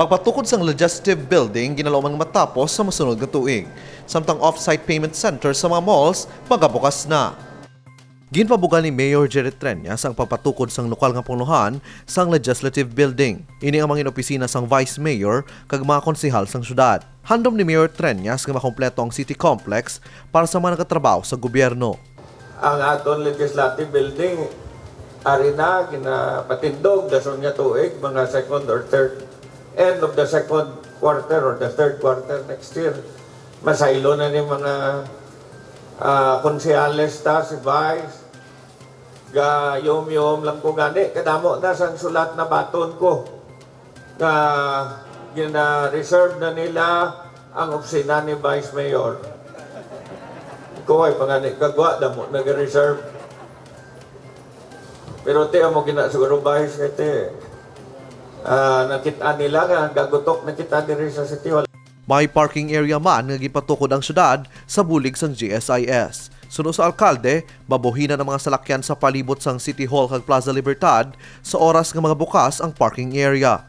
Pagpatukod sang legislative building, ginalawman matapos sa masunod nga tuig. Samtang off-site payment center sa mga malls, magabukas na. Ginpabugal ni Mayor Jerry Treñas ang pagpatukod sang lokal nga pungnuhan sang legislative building. Ini ang mga opisina sang Vice Mayor kag mga konsehal sang syudad. Handom ni Mayor Treñas nga makompleto ang city complex para sa mga nagatrabaho sa gobyerno. Ang aton legislative building, ari na, ginapatindog, dason nga tuig, mga second or third, end of the second quarter or the third quarter next year. Masaylo na ni mga konsehales ta, si Vice, yom-yom lang ko gani, kadamo na sang sulat na baton ko. Gina-reserve na nila ang opisina ni Vice Mayor. Ko ay pangani kagwa damo nag-reserve. Pero te mo gina siguro Vice kete nakita nila nga gagutok nakita diri sa City Hall. May parking area man nga gipatukod ang syudad sa bulig sang GSIS. Suno sa alkalde, babuhinan ang mga salakyan sa palibot sang City Hall kag Plaza Libertad sa oras nga mga bukas ang parking area.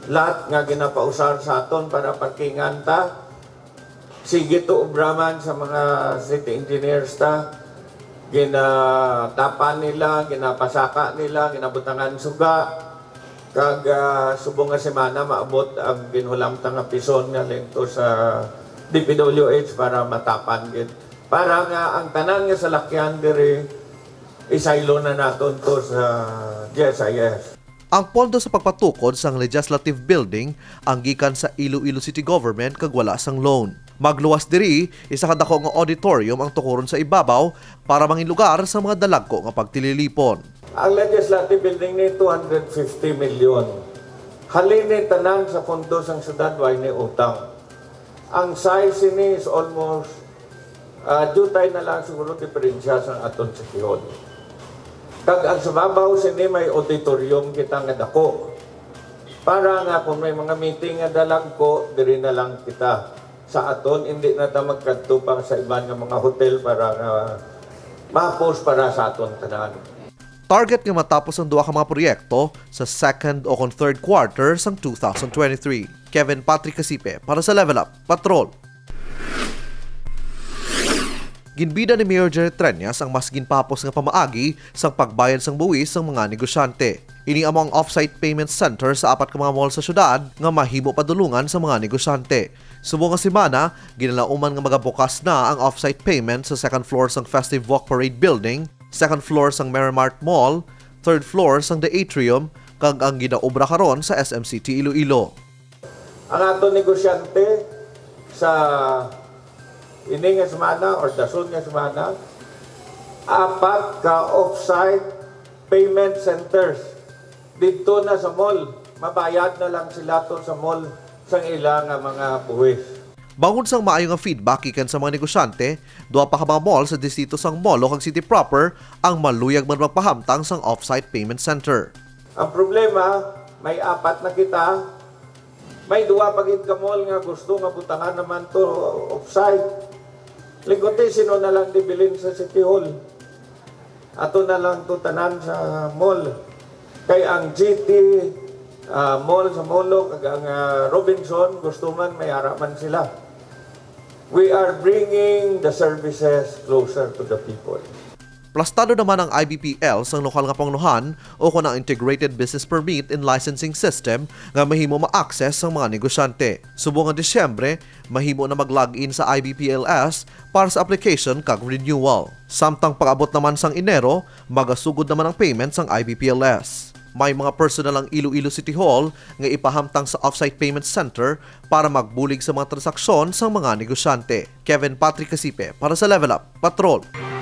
Lahat nga ginapausar sa aton para parkingan ta. Sige to ubraman sa mga city engineers ta. Ginatapan nila, ginapasaka nila, ginabutangan suga. Kag subong nga semana maabot ang ginhulam ta nga pison nga lengto sa DPWH para matapan gid. Para nga ang tanan nga salakyan diri isaylo na naton to sa GSIS. Ang pondo sa pagpatukod sang legislative building ang gikan sa Iloilo City Government kag wala sang loan. Magluwas diri, isa ka dako nga auditorium ang tukuron sa ibabaw para mangin lugar sa mga dalagko nga pagtililipon. Ang legislative building ni 250 million. Halini tanan sa pondo sang syudad way ni utang. Ang size ni is almost jutay na lang siguro diferensya sa aton City Hall. Kag ang subabaw sini may auditorium kita nga dako. Para nga kung may mga meeting nga dalagko, diri na lang kita. Sa aton, hindi na ta magkadto pa sa iban nga mga hotel para ma-post para sa aton tanan. Target nga matapos ang duha ka mga proyekto sa second o third quarter sang 2023. Kevin Patrick Casipe para sa Level Up Patrol. Ginbida ni Mayor Jerry Treñas ang mas ginpapos nga pamaagi sang pagbayad sang buwis sang mga negosyante. Ini among off-site payment center sa apat ka mga mall sa syudad nga mahimo padulungan sa mga negosyante. Subong nga semana, ginalauman nga magabukas na ang off-site payment sa second floor sang Festive Walk Parade Building, second floor sang Merrimart Mall, third floor sang The Atrium, kag ang ginaobra karon sa SMCT Iloilo. Ang ato negosyante sa ini nga semana or dason nga semana, apat ka off-site payment centers dito na sa mall. Mabayad na lang sila to sa mall sang ilang mga buwis. Bangon sang maayo nga feedback ikan sa mga negosyante, duha pa ka mga mall sa distrito sang Molo kag City Proper ang maluyag man magpahamtang sang off-site payment center. Ang problema, may apat na kita, may duwa pagid ka mall nga gusto nga butangan naman to off-site. Ligote, sino na lang dibilin sa City Hall? Ato na lang to tanan sa mall. Kay ang GT Mall sa Molo, kag ang Robinson, gusto man may harapan sila. We are bringing the services closer to the people. Plastado naman ang IBPL sang lokal nga pangnuhan o kung ang Integrated Business Permit and Licensing System nga mahimo ma-access sang mga negosyante. Subong nga Disyembre, mahimo na mag-login sa IBPLS para sa application kag renewal. Samtang pag-abot naman sang Enero, magasugod naman ang payment sang IBPLS. May mga personal ang Iloilo City Hall nga ipahamtang sa off-site payment center para magbulig sa mga transaksyon sa mga negosyante. Kevin Patrick Casipe para sa Level Up Patrol.